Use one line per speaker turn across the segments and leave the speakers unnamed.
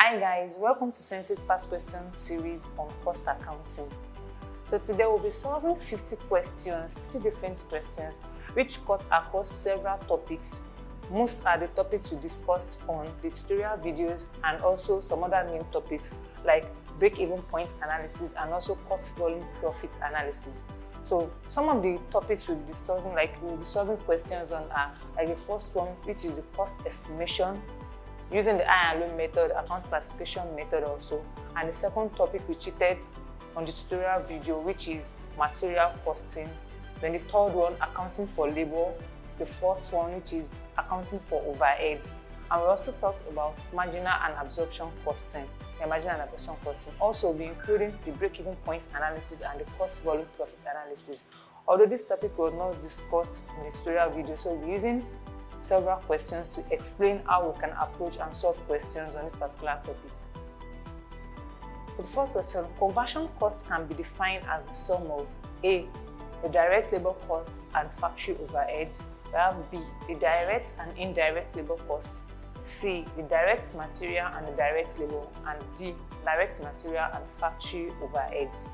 Hi guys, welcome to Sensei's Past Questions series on cost accounting. So today we'll be solving 50 different questions which cut across several topics. Most are the topics we discussed on the tutorial videos and also some other new topics like break-even point analysis and also cost volume profit analysis. So some of the topics we'll be discussing, we'll be solving questions on are like the first one, which is the cost estimation, using the high and low method, account classification method also. And the second topic we treated on the tutorial video, which is material costing. Then the third one, accounting for labor. The fourth one, which is accounting for overheads. And we also talked about marginal and absorption costing. Also, we'll be including the break-even point analysis and the cost volume profit analysis. Although this topic was not discussed in the tutorial video, so we'll be using several questions to explain how we can approach and solve questions on this particular topic. For the first question, conversion costs can be defined as the sum of A, the direct labor costs and factory overheads. We have B, the direct and indirect labor costs. C, the direct material and the direct labor. And D, direct material and factory overheads.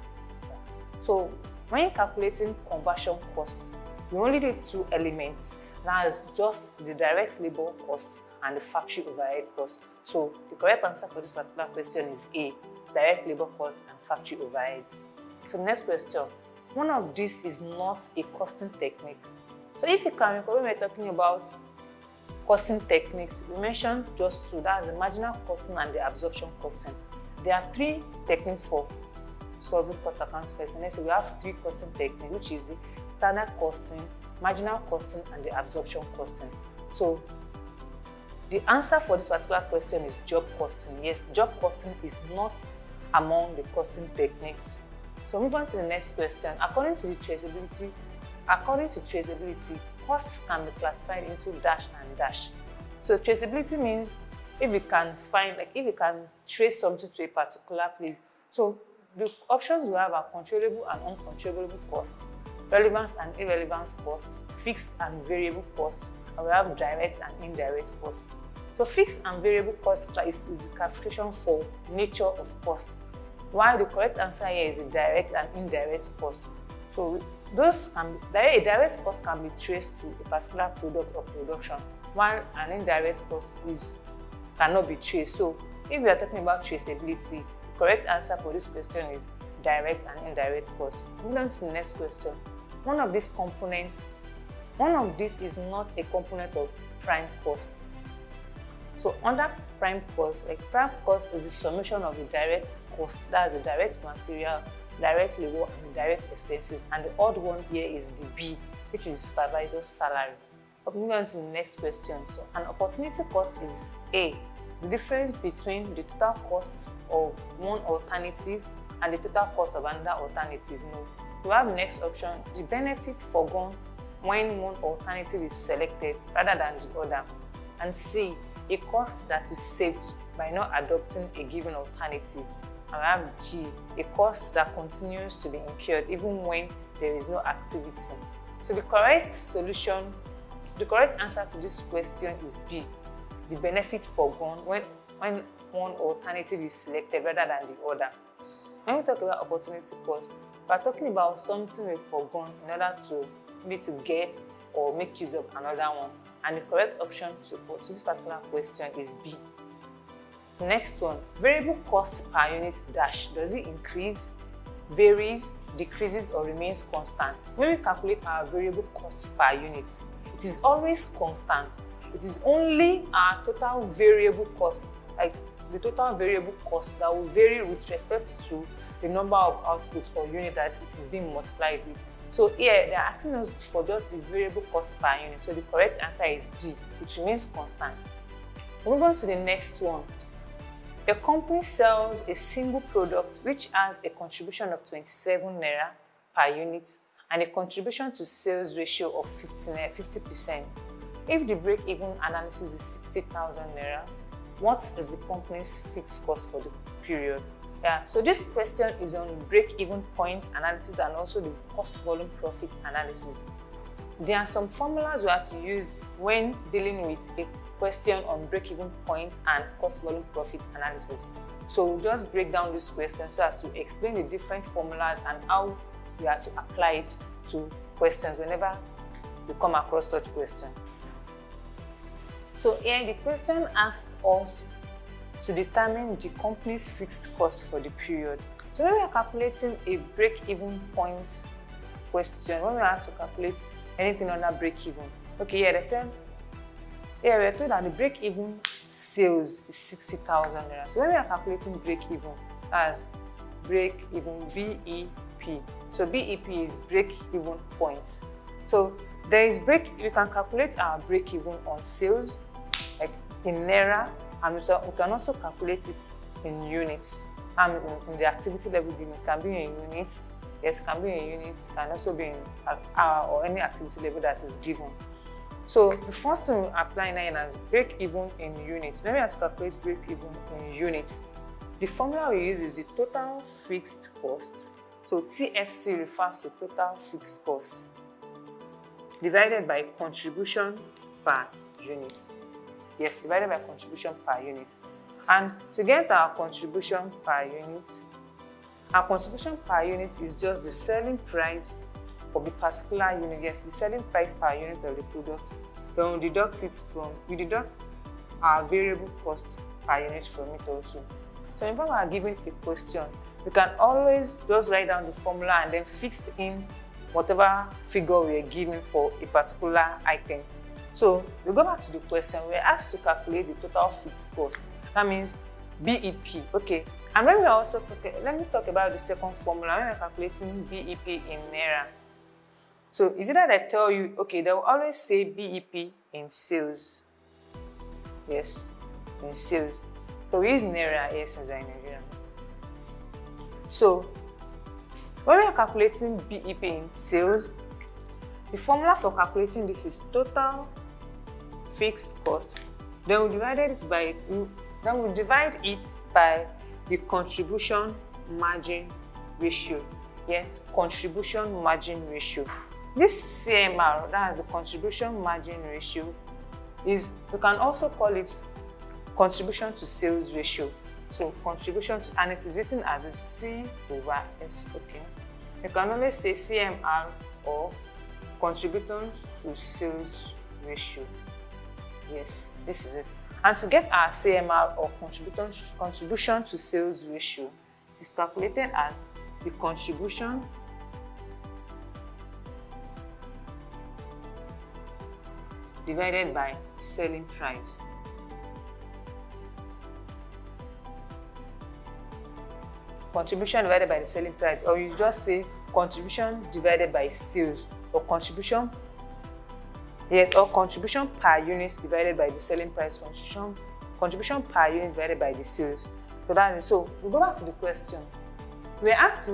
So when calculating conversion costs, we only need two elements. That's just the direct labor costs and the factory overhead cost. So the correct answer for this particular question is A, direct labor costs and factory overheads. So next question, one of these is not a costing technique. So if you can recall, when we're talking about costing techniques, we mentioned just two, that's the marginal costing and the absorption costing. There are three techniques for solving cost accounting questions. So we have three costing techniques, which is the standard costing, marginal costing and the absorption costing. So the answer for this particular question is job costing. Yes, job costing is not among the costing techniques. So move on to the next question. According to traceability, costs can be classified into dash and dash. So traceability means if you can trace something to a particular place. So the options we have are controllable and uncontrollable costs, relevant and irrelevant costs, fixed and variable costs, and we have direct and indirect costs. So fixed and variable cost is the classification for nature of cost, while the correct answer here is a direct and indirect cost. So a direct cost can be traced to a particular product or production, while an indirect cost cannot be traced. So if we are talking about traceability, the correct answer for this question is direct and indirect cost. Moving on to the next question. One of these is not a component of prime cost. So under prime cost, prime cost is the summation of the direct cost, that's the direct material, direct labor, and the direct expenses. And the odd one here is the B, which is the supervisor's salary. Moving on to the next question. So an opportunity cost is A, the difference between the total cost of one alternative and the total cost of another alternative. No. We have the next option, the benefit foregone when one alternative is selected rather than the other. And C, a cost that is saved by not adopting a given alternative. And we have G, a cost that continues to be incurred even when there is no activity. So the correct answer to this question is B, the benefit foregone when one alternative is selected rather than the other. When we talk about opportunity cost, we are talking about something we've forgone in order to get or make use of another one. And the correct option to this particular question is B. Next one, variable cost per unit dash. Does it increase, varies, decreases, or remains constant? When we calculate our variable costs per unit, it is always constant. It is only our total variable cost, like the total variable cost, that will vary with respect to the number of outputs or unit that it is being multiplied with. So here, they're asking us for just the variable cost per unit. So the correct answer is D, it remains constant. Move on to the next one. A company sells a single product which has a contribution of 27 naira per unit and a contribution to sales ratio of 50%. If the break-even analysis is 60,000 naira, what is the company's fixed cost for the period? So this question is on break-even point analysis and also the cost volume profit analysis. There are some formulas we have to use when dealing with a question on break-even points and cost volume profit analysis. So we'll just break down this question so as to explain the different formulas and how we are to apply it to questions whenever we come across such question. So here the question asked us to determine the company's fixed cost for the period. So when we are calculating a break-even points question, when we are asked to calculate anything under break-even, okay, yeah, they said, yeah, we are told that the break-even sales is 60,000 naira. So when we are calculating break-even, as break-even, BEP. So BEP is break-even points. So there is we can calculate our break-even on sales, like in naira, and we can also calculate it in units. And in the activity level unit, can be in units. Yes, it can be in units, can also be in or any activity level that is given. So the first thing we apply now is break-even in units. When we have to calculate break-even in units, the formula we use is the total fixed cost. So TFC refers to total fixed cost divided by contribution per unit. Yes, divided by contribution per unit. And to get our contribution per unit is just the selling price of the particular unit. Yes, the selling price per unit of the product. Then we deduct our variable cost per unit from it also. So whenever we are given a question, we can always just write down the formula and then fix in whatever figure we are given for a particular item. So we go back to the question. We are asked to calculate the total fixed cost. That means BEP. Okay. And when we are also let me talk about the second formula when we are calculating BEP in naira. So is it that I tell you, okay, they will always say BEP in sales. Yes, in sales. So we use naira here since I'm Nigerian. So when we are calculating BEP in sales, the formula for calculating this is total fixed cost. Then we divide it by the contribution margin ratio. Yes, contribution margin ratio. This CMR, that is the contribution margin ratio, we can also call it contribution to sales ratio. So contribution to, and it is written as a C/S. Okay. You can only say CMR or contribution to sales ratio. Yes, this is it. And to get our CMR or contribution to sales ratio, it is calculated as the contribution divided by selling price. Contribution divided by the selling price, or you just say contribution divided by sales, or contribution per unit divided by the selling price, contribution per unit divided by the sales. So that's it. So we go back to the question. We are asked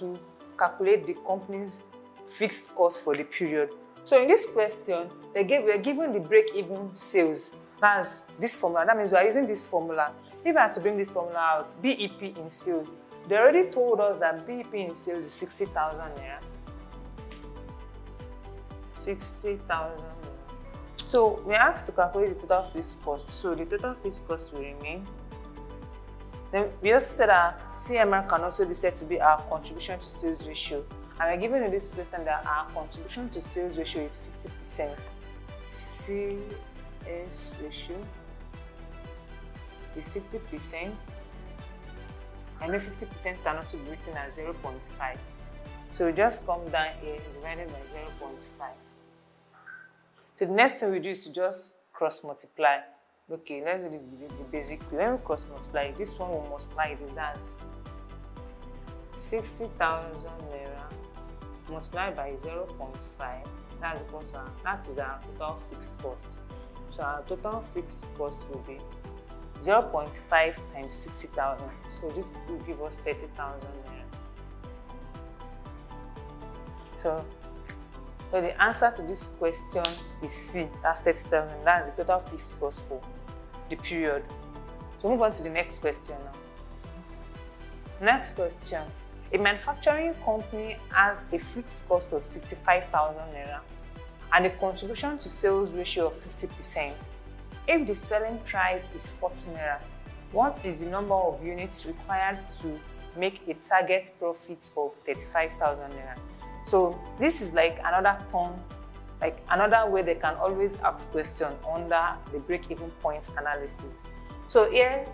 to calculate the company's fixed cost for the period. So in this question, we are given the break-even sales. That's this formula. That means we are using this formula. If I had to bring this formula out, BEP in sales, they already told us that BEP in sales is 60,000 naira. 60,000 naira. So we are asked to calculate the total fixed cost. So the total fixed cost will remain. Then we also said that CMR can also be said to be our contribution to sales ratio. And we're given in this question that our contribution to sales ratio is 50%. CS ratio is 50%. I know 50% can also be written as 0.5. So we just come down here divided by 0.5. So the next thing we do is to just cross multiply. Okay, let's do this the basic way. When we cross multiply, this one will multiply this. That's 60,000 naira multiplied by 0.5. That is our total fixed cost. So our total fixed cost will be 0.5 times 60,000. So this will give us 30,000 naira. So the answer to this question is C. That's 30,000. That's the total fixed cost for the period. So move on to the next question now. Next question. A manufacturing company has a fixed cost of 55,000 naira and a contribution to sales ratio of 50%. If the selling price is 40 naira, what is the number of units required to make a target profit of 35,000 naira? So this is like another term, like another way they can always ask question under the break-even point analysis. So here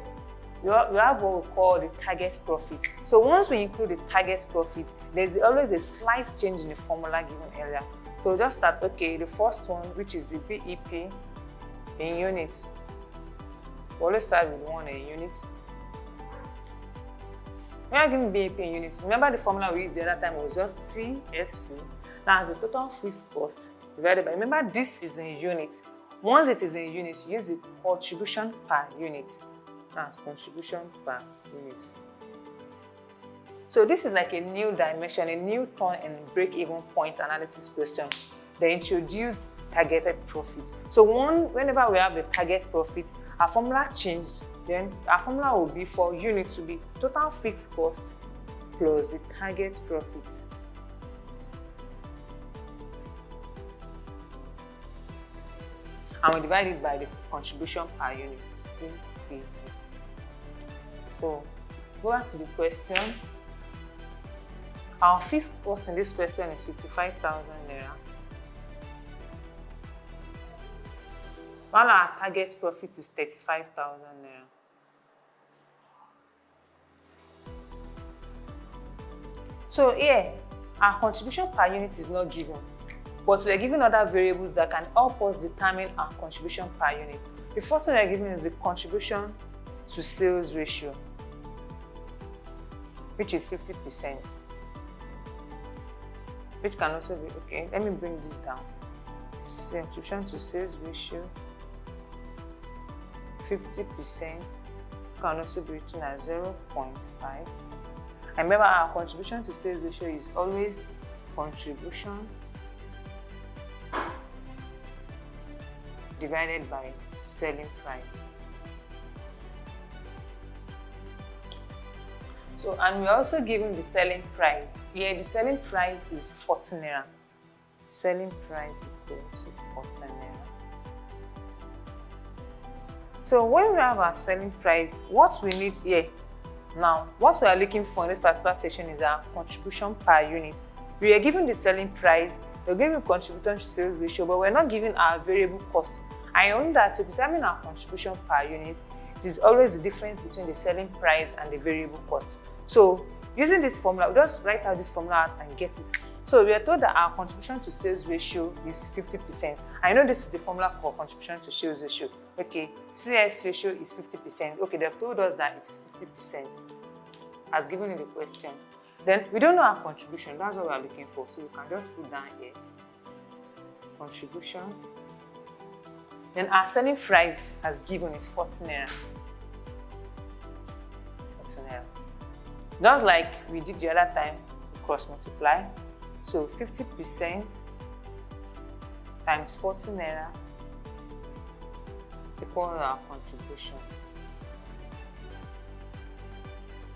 we have what we call the target profit. So once we include the target profit, there's always a slight change in the formula given earlier. So just start, okay, the first one, which is the BEP in units. We always start with one in units. When I'm giving BEP in units, remember the formula we used the other time was just TFC. Now as the total fixed cost divided by, remember this is in units. Once it is in units, use the contribution per unit. That's contribution per unit. So this is like a new dimension, a new turn in break-even point analysis question. They introduced targeted profit. So whenever we have a target profit, our formula changed. Then our formula will be for units to be total fixed cost plus the target profit. And we divide it by the contribution per unit, CPU. So go back to the question. Our fixed cost in this question is 55,000 naira. While our target profit is 35,000 naira. So here, our contribution per unit is not given, but we are given other variables that can help us determine our contribution per unit. The first thing we are given is the contribution to sales ratio, which is 50%. Which can also be, okay, let me bring this down. Contribution to sales ratio, 50% can also be written as 0.5. And remember, our contribution to sales ratio is always contribution divided by selling price. So, and we're also given the selling price. Here, the selling price is 40 naira. Selling price equal to 40 naira. So, when we have our selling price, what we need here now, what we are looking for in this particular section is our contribution per unit. We are given the selling price, we're given contribution to sales ratio, but we're not given our variable cost. I know that to determine our contribution per unit, it is always the difference between the selling price and the variable cost. So using this formula, we just write out this formula out and get it. So we are told that our contribution to sales ratio is 50%. I know this is the formula for contribution to sales ratio. Okay, CS ratio is 50%. Okay, they've told us that it's 50% as given in the question. Then we don't know our contribution, that's what we are looking for. So we can just put down here, contribution. Then our selling price as given is 40 naira. 40 naira. Just like we did the other time, we cross multiply. So 50% times 40 naira equal our contribution.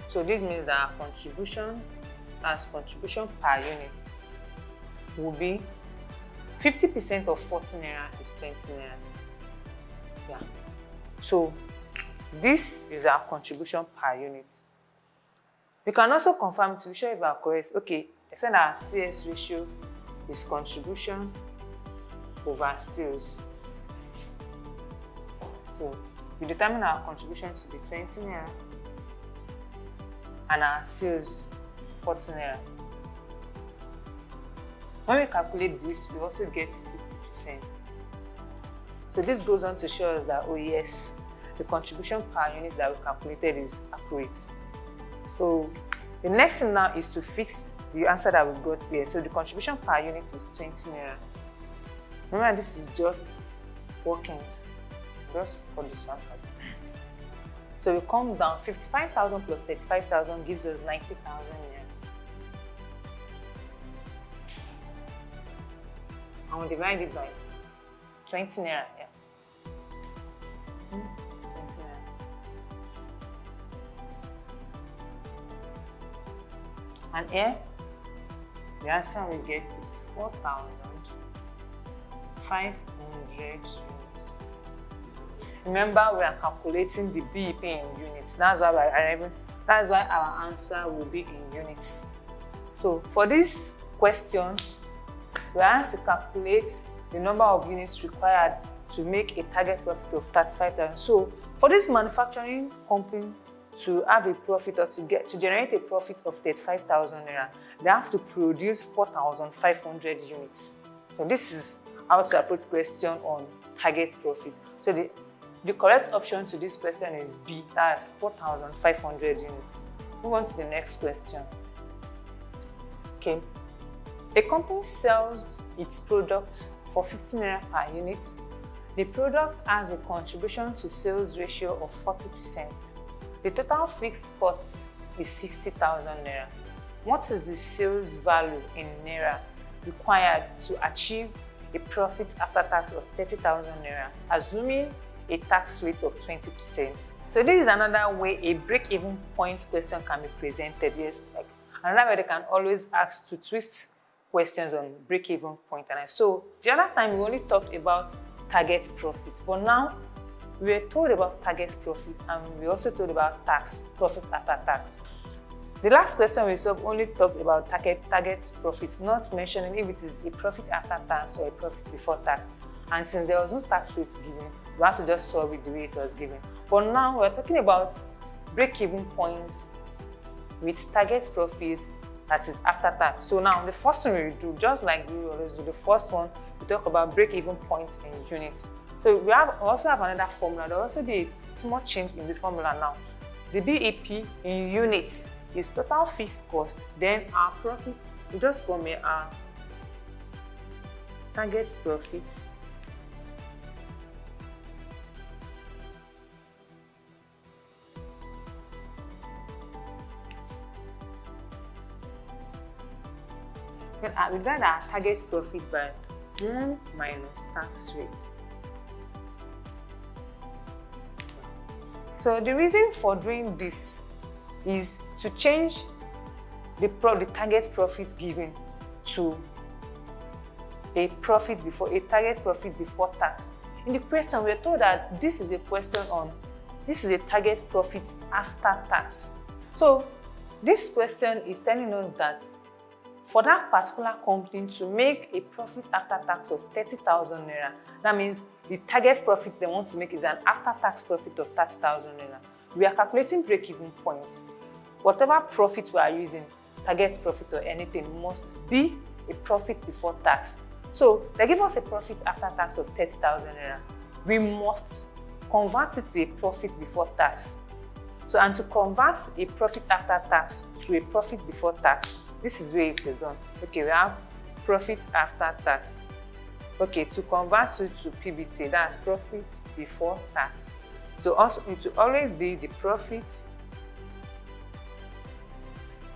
So this means that our contribution as contribution per unit will be 50% of 40 naira is 20 naira. Yeah. So this is our contribution per unit. We can also confirm to be sure if we are correct. Okay, I said our CS ratio is contribution over sales. So we determine our contribution to be 20 naira and our sales 40 naira. When we calculate this, we also get 50%. So this goes on to show us that, oh yes, the contribution per unit that we calculated is accurate. So the next thing now is to fix the answer that we got here. So the contribution per unit is 20 naira. Remember, this is just workings. Just cut this one out. So we come down, 55,000 plus 35,000 gives us 90,000 naira. And we divide it by 20 naira. Yeah. 20 naira. And here, the answer we get is 4,000 500 units. Remember, we are calculating the BEP in units. That's why our answer will be in units. So for this question, we are asked to calculate the number of units required to make a target profit of 35,000. So for this manufacturing company to have a profit or to generate a profit of 35,000 naira, they have to produce 4,500 units. So this is how to approach question on target profit. So the correct option to this question is B, that's 4,500 units. Move on to the next question. Okay, a company sells its products for 50 naira per unit. The product has a contribution to sales ratio of 40%. The total fixed cost is 60,000 naira. What is the sales value in naira required to achieve a profit after tax of 30,000 naira, assuming a tax rate of 20%? So this is another way a break-even point question can be presented. Yes, like another way they can always ask to twist questions on break-even point. And so the other time we only talked about target profit, but now we were told about target profit and we also told about tax, profit after tax. The last question we solved only talked about target profit, not mentioning if it is a profit after tax or a profit before tax. And since there was no tax rate given, we had to just solve it the way it was given. But now we're talking about break-even points with target profit that is after tax. So now the first thing we do, just like we always do, the first one, we talk about break-even points in units. So we also have another formula. There will also be a small change in this formula now. The BEP in units is total fixed cost, then our profit, we just come here, our target profit we divide our target profit by 1 minus tax rate. So the reason for doing this is to change the target profit given to a target profit before tax. In the question, we are told that this is a target profit after tax. So this question is telling us that for that particular company to make a profit after tax of 30,000 naira, that means the target profit they want to make is an after-tax profit of 30,000 naira. We are calculating break-even points. Whatever profit we are using, target profit or anything, must be a profit before tax. So they give us a profit after tax of 30,000 naira. We must convert it to a profit before tax. So, and to convert a profit after tax to a profit before tax, this is where it is done. Okay, we have profit after tax. Okay, to convert it to PBT, that's profit before tax. So also it will always be the profit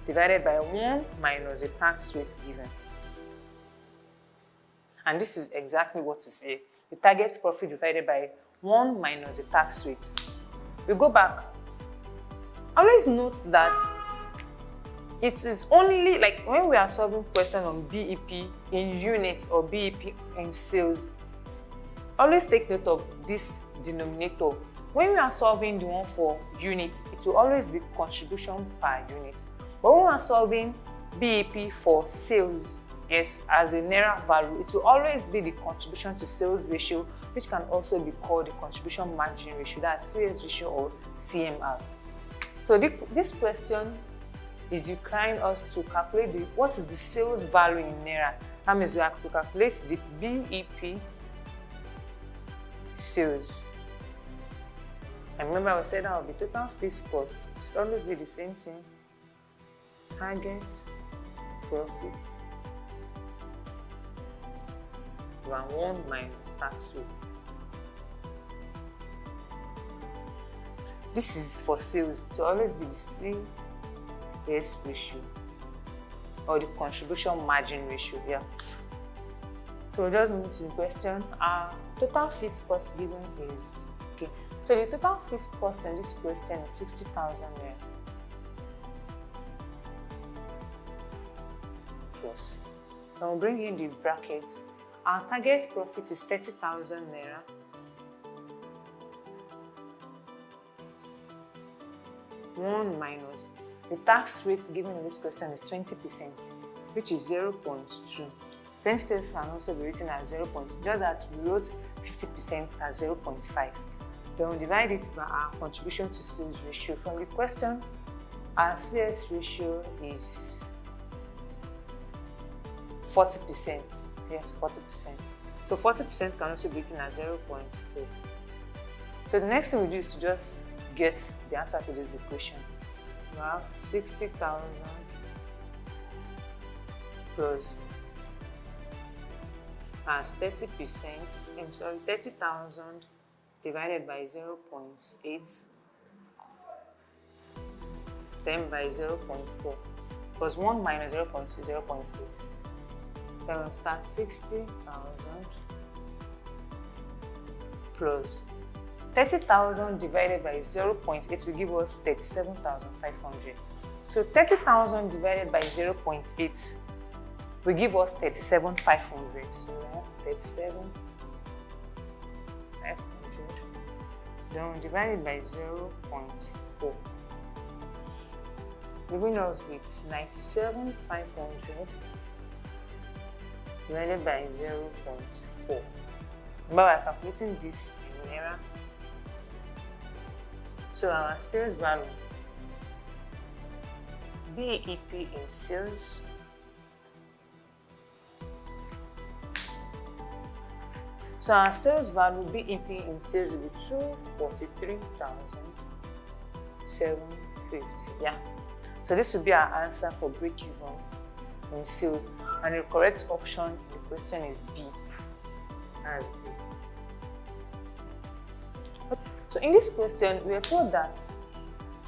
divided by 1 minus the tax rate given. And this is exactly what is here. The target profit divided by 1 minus the tax rate. We go back. Always note that it is only like when we are solving question on BEP in units or BEP in sales, always take note of this denominator. When we are solving the one for units, it will always be contribution per unit. But when we are solving BEP for sales, yes, as a naira value, it will always be the contribution to sales ratio, which can also be called the contribution margin ratio, that's sales ratio or CMR. So this question is requiring us to calculate what is the sales value in naira. That means we have to calculate the BEP sales. And remember, we said that will be total fixed cost. It will always be the same thing. Target profit over 1 minus tax rate. This is for sales. It will always be the same CS ratio or the contribution margin ratio. Yeah. So we'll just move to the question. Our total fixed cost given is okay. So the total fixed cost in this question is 60,000 naira. Plus, then we'll bring in the brackets. Our target profit is 30,000 naira. One minus the tax rate given in this question is 20%, which is 0.2. 20% can also be written as 0.2, just that we wrote 50% as 0.5. Then we divide it by our contribution to sales ratio. From the question, our CS ratio is 40%. Yes, 40%. So 40% can also be written as 0.4. So the next thing we do is to just get the answer to this equation. We have 60,000 plus as 30%, 30,000 divided by 0.8, then by 0.4, because 1 minus 0.2 is 0.8. Then we'll start 60,000 plus 30,000 divided by 0.8 will give us 37,500. So 30,000 divided by 0.8 will give us 37,500. So we have 37,500. Then we divide it by 0.4, leaving us with 97,500 divided by 0.4. Remember, we're calculating this in naira. So our sales value, BEP in sales, so our sales value, BEP in sales, will be 243,750. Yeah. So this will be our answer for break-even in sales. And the correct option in the question is B. As B. So in this question, we are told that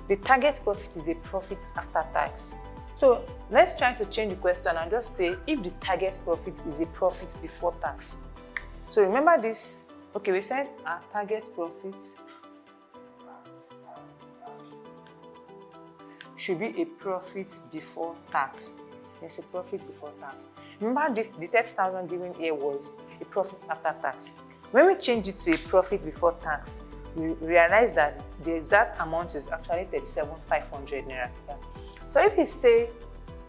the target profit is a profit after tax. So let's try to change the question and just say if the target profit is a profit before tax. So remember this, okay, we said our target profit should be a profit before tax. Yes, a profit before tax. Remember this, the 30,000 given here was a profit after tax. When we change it to a profit before tax, we realize that the exact amount is actually 37,500 naira. Yeah. So if you say,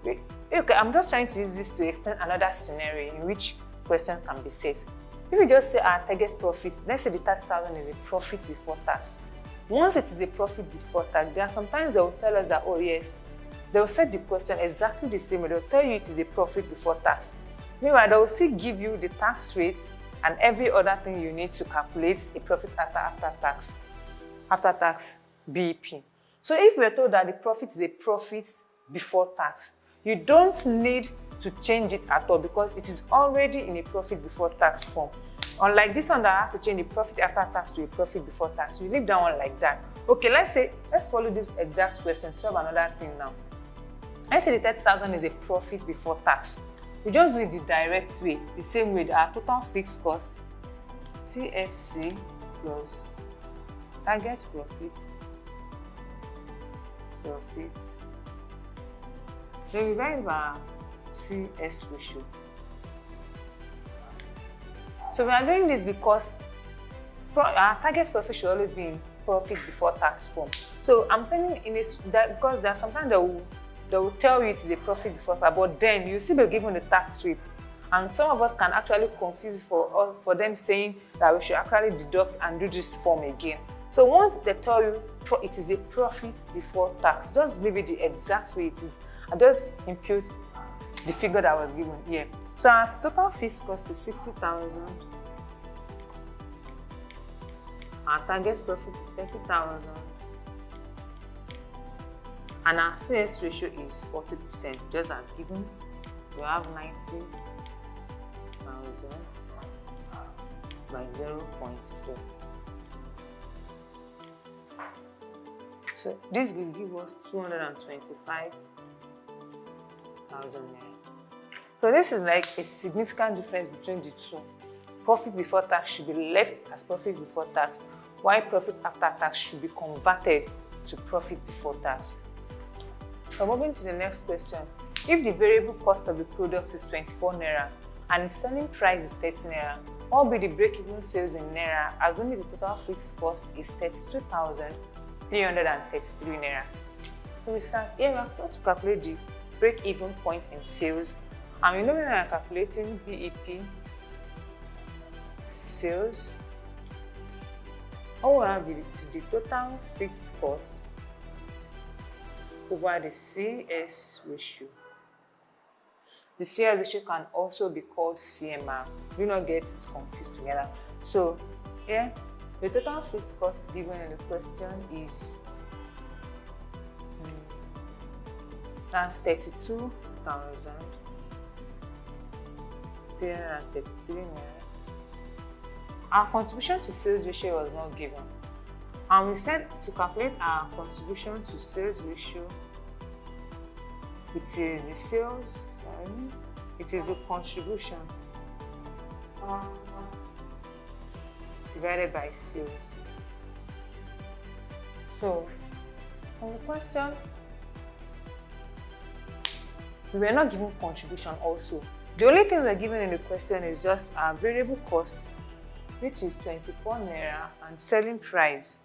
okay, I'm just trying to use this to explain another scenario in which question can be set. If you just say our target profit, let's say the 30,000 is a profit before tax. Once it is a profit before tax, there are sometimes they will tell us that, oh yes, they will set the question exactly the same way. They will tell you it is a profit before tax. Meanwhile, they will still give you the tax rate and every other thing you need to calculate a profit after tax BEP. So if we are told that the profit is a profit before tax, you don't need to change it at all because it is already in a profit before tax form. Unlike this one that I have to change the profit after tax to a profit before tax, we leave that one like that. Okay, let's follow this exact question to solve another thing now. Let's say the 30,000 is a profit before tax. We just do it the direct way, the same way, our total fixed cost, TFC plus target profit, then we divide by our CS ratio. So we are doing this because our target profit should always be in profit before tax form. So I'm telling in this that because there are sometimes they will tell you it is a profit before tax, but then you still be given the tax rate. And some of us can actually confuse for them saying that we should actually deduct and do this form again. So once they tell you it is a profit before tax, just leave it the exact way it is and just impute the figure that was given here. So our total fixed cost is 60,000. Our target profit is 30,000. And our CS ratio is 40%, just as given. We have 90,000 by 0.4. So this will give us 225,000 naira. So this is like a significant difference between the two. Profit before tax should be left as profit before tax, while profit after tax should be converted to profit before tax. So moving to the next question. If the variable cost of the product is 24 naira and its selling price is 30 naira, what will be the break-even sales in naira, assuming the total fixed cost is 32,333 naira? So we start here. We are going to calculate the break-even point in sales, and we know when we are calculating BEP sales, all we have is the total fixed cost over the CS ratio. The CS ratio can also be called CMR. Do not get it confused together. So here, the total fixed cost given in the question is that's 32,333 naira. Our contribution to sales ratio was not given, and we said to calculate our contribution to sales ratio, it is the sales, it is the contribution divided by sales. So from the question, we were not given contribution also. The only thing we are given in the question is just our variable cost, which is 24 naira, and selling price,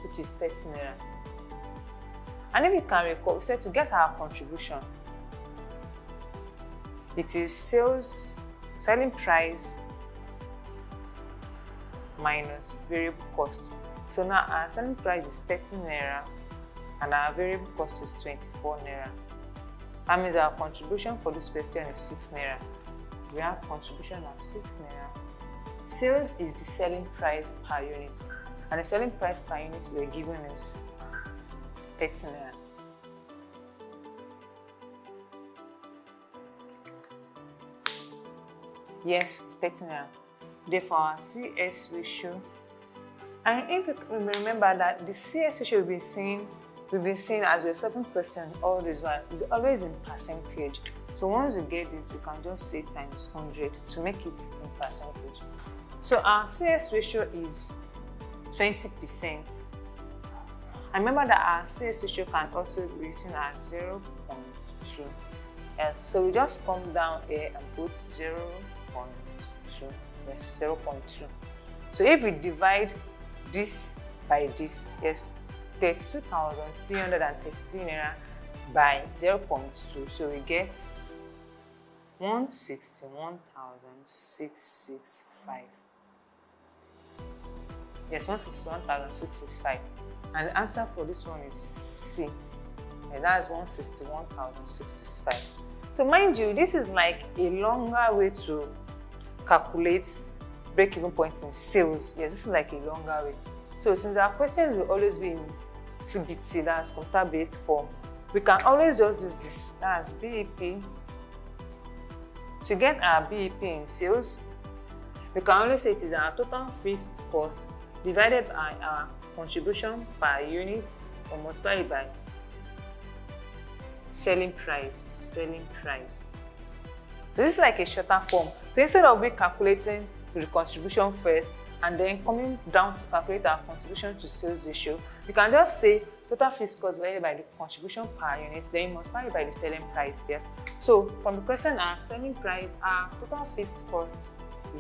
which is 30 naira. And if you can recall, we said to get our contribution, it is selling price minus variable cost. So now our selling price is 30 naira and our variable cost is 24 naira. That means our contribution for this question is 6 naira. We have contribution at 6 naira. Sales is the selling price per unit, and the selling price per unit we are given is 30 naira. Yes, it's 30 naira. Therefore, our CS ratio, and if you remember that the CS ratio we've been seeing as we're solving questions all this while, is always in percentage. So once we get this, we can just say times 100 to make it in percentage. So our CS ratio is 20%. And remember that our CS ratio can also be seen as 0.2. Yes, so we just come down here and put 0.2. Yes, 0.2. So if we divide this by this, yes, 32,333 naira by 0.2, so we get 161,665. Yes, 161,665. And the answer for this one is C. And that's 161,065. So mind you, this is like a longer way to calculate break-even points in sales. Yes, this is like a longer way. So since our questions will always be in CBT, that's computer-based form, we can always just use this, that's BEP. To get our BEP in sales, we can only say it is our total fixed cost divided by our contribution per unit or multiplied by selling price. This is like a shorter form. So instead of we calculating the contribution first and then coming down to calculate our contribution to sales ratio, we can just say total fixed cost divided by the contribution per unit, then you multiply it by the selling price. Yes. So from the question, our selling price, our total fixed cost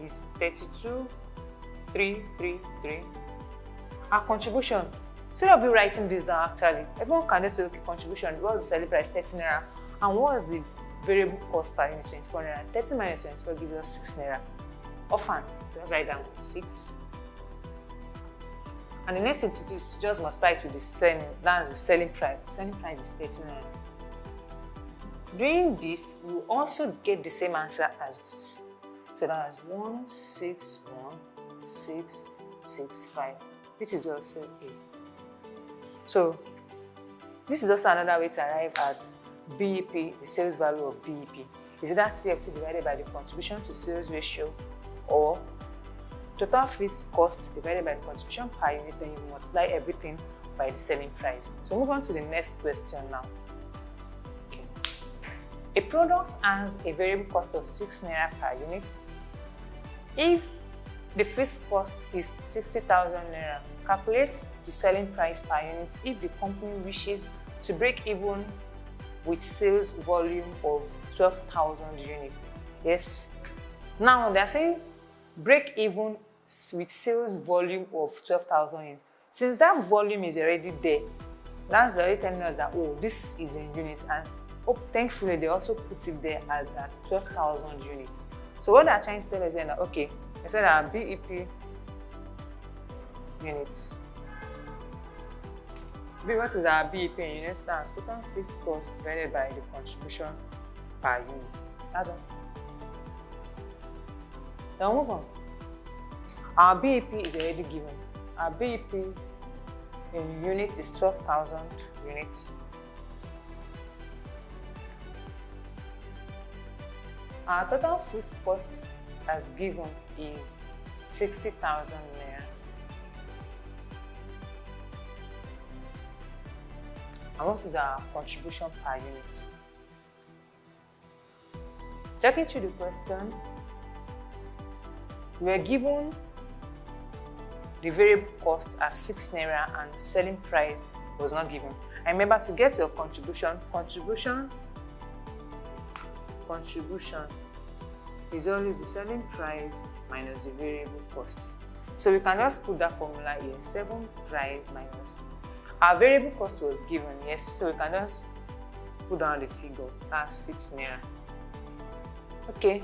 is 32,333. Our contribution, instead of you writing this down, actually, everyone can just say, okay, contribution, what's the selling price? 30 naira. And what's the variable cost per unit? 24 naira. 30 minus 24 gives us 6 naira. Often, just write down 6. And the next thing to do is just multiply it with the selling, that's the selling price. The selling price is 30 naira. Doing this, we will also get the same answer as this. So that's 161,665, which is also A. So this is also another way to arrive at BEP, the sales value of BEP. Is that CFC divided by the contribution to sales ratio, or total fixed cost divided by the contribution per unit, then you multiply everything by the selling price. So move on to the next question now. Okay. A product has a variable cost of 6 naira per unit. If the fixed cost is 60,000 naira, calculate the selling price per unit if the company wishes to break even with sales volume of 12,000 units. Yes, Now they're saying break even with sales volume of 12,000 units. Since that volume is already there, that's already telling us that, oh, this is in units, and thankfully they also put it there at 12,000 units. So what they're trying to tell us is that, okay, they said our BEP units. What is our BEP in units? That's total fixed cost divided by the contribution per unit. That's all. Then move on. Our BEP is already given. Our BEP in units is 12,000 units. Our total fixed cost as given is 60,000 naira. And what is our contribution per unit? Checking through the question, we are given the variable cost as 6 naira and selling price was not given. And remember, to get your contribution is always the selling price minus the variable cost. So we can just put that formula here, 7 price minus. Our variable cost was given, yes, so we can just put down the figure, that's 6 naira. Okay.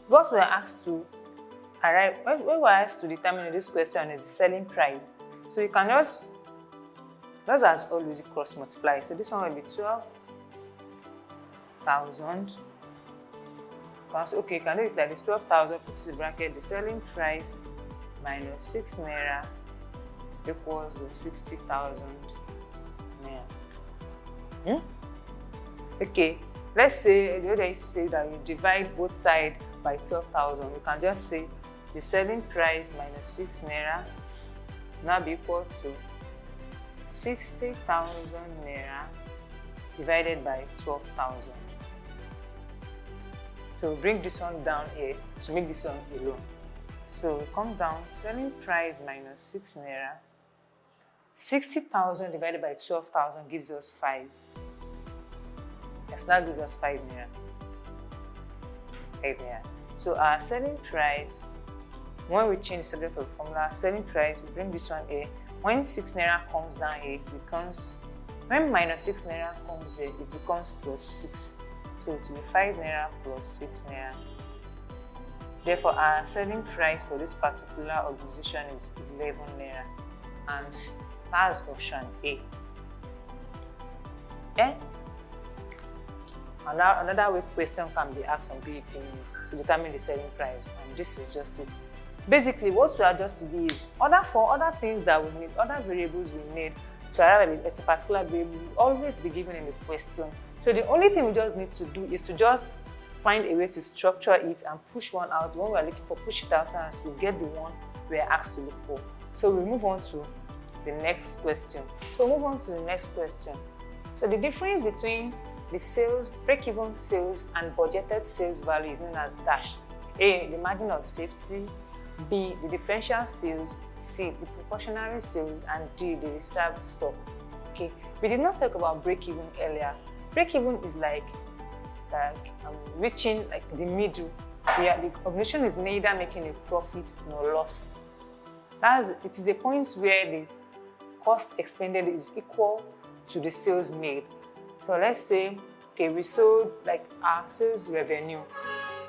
What we are asked to arrive, what we are asked to determine in this question is the selling price. So you can just as always cross multiply. So this one will be 12,000. Okay, you can do it like this: 12,000, put in the bracket the selling price minus 6 naira equals 60,000 naira. Okay, let's say the other is to say that you divide both sides by 12,000. You can just say the selling price minus 6 naira now be equal to 60,000 naira divided by 12,000. So bring this one down here to make this one alone. So come down, selling price minus 6 naira. 60,000 divided by 12,000 gives us 5. Yes, that gives us 5 naira. 5 naira. So our selling price, when we change the subject of the formula, selling price, we bring this one here. When 6 naira comes down here, it becomes, when minus 6 naira comes here, it becomes plus 6. So it will be 5 naira plus 6 naira. Therefore, our selling price for this particular organization is 11 naira. And that's option A. Okay? Another way question can be asked on BEP is to determine the selling price, and this is just it. Basically, what we are just to do is for other things that we need, other variables we need to arrive at a particular variable will always be given in the question. So the only thing we just need to do is to just find a way to structure it and push one out. When we are looking for, push it out so as to get the one we are asked to look for. So we move on to the next question. So the difference between the sales, break-even sales and budgeted sales value is known as dash. A, the margin of safety. B, the differential sales. C, the precautionary sales. And D, the reserved stock. Okay, we did not talk about break-even earlier. Break-even is like reaching like the middle, where the organization is neither making a profit nor loss. It is a point where the cost expended is equal to the sales made. So let's say, okay, we sold like our sales revenue.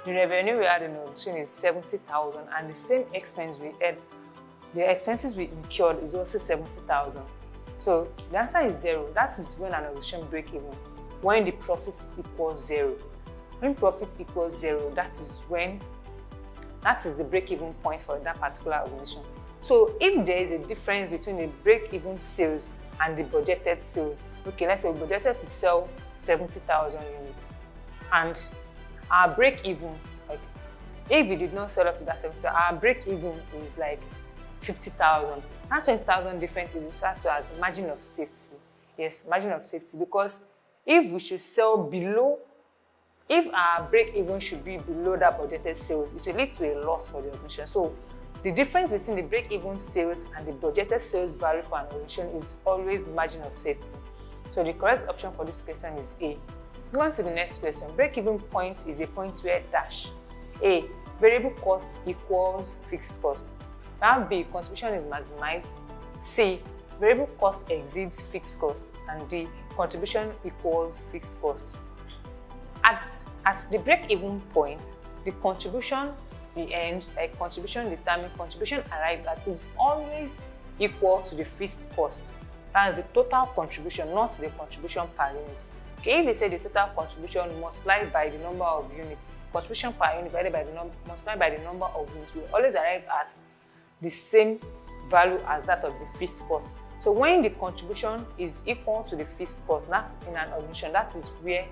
The revenue we had in the organization is 70,000, and the same expense we had, the expenses we incurred is also 70,000. So the answer is 0. That is when an organization break even, when the profit equals 0. When profit equals 0, that is the break-even point for that particular organization. So if there is a difference between the break-even sales and the budgeted sales, okay, let's say we budgeted to sell 70,000 units, and our break-even, like if we did not sell up to that 70,000, our break-even is like 50,000. That 20,000 difference is referred to as margin of safety. Yes, margin of safety, because if we should sell below, if our break-even should be below that budgeted sales, it will lead to a loss for the organization. So the difference between the break-even sales and the budgeted sales value for an organization is always margin of safety. So the correct option for this question is A. Go on to the next question. Break-even point is a point where dash A. Variable cost equals fixed cost. We have B. Contribution is maximized. C. Variable cost exceeds fixed cost. And D. Contribution equals fixed cost. At the break-even point, the contribution we earned, like contribution determined, contribution arrived at, is always equal to the fixed cost. That is the total contribution, not the contribution per unit. Okay, if they say the total contribution multiplied by the number of units, contribution per unit divided by multiplied by the number of units, will always arrive at the same value as that of the fixed cost. So when the contribution is equal to the fixed cost, that's in an organization, that is where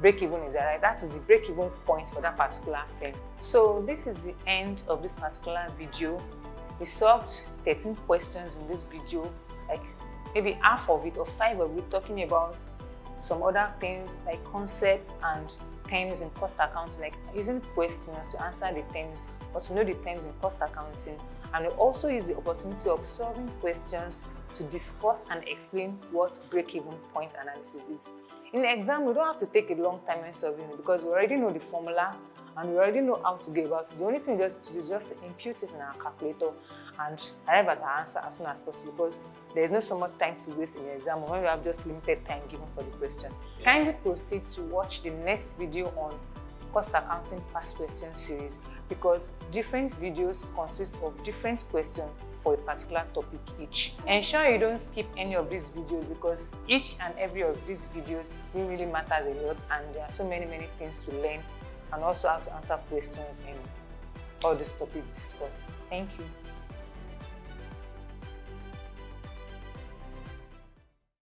break-even is arrived. That is the break-even point for that particular firm. So this is the end of this particular video. We solved 13 questions in this video, like maybe half of it or 5 of it talking about some other things like concepts and terms in cost accounting, like using questions to answer the terms or to know the terms in cost accounting. And we also use the opportunity of solving questions to discuss and explain what break-even point analysis is. In the exam, we don't have to take a long time in solving it because we already know the formula and we already know how to go about it. The only thing just to do is just to impute it in our calculator and arrive at the answer as soon as possible, because there is not so much time to waste in the exam when we have just limited time given for the question. Kindly proceed to watch the next video on cost accounting past question series, because different videos consist of different questions for a particular topic each. Ensure you don't skip any of these videos, because each and every of these videos really matters a lot, and there are so many things to learn and also have to answer questions in all these topics discussed. Thank you.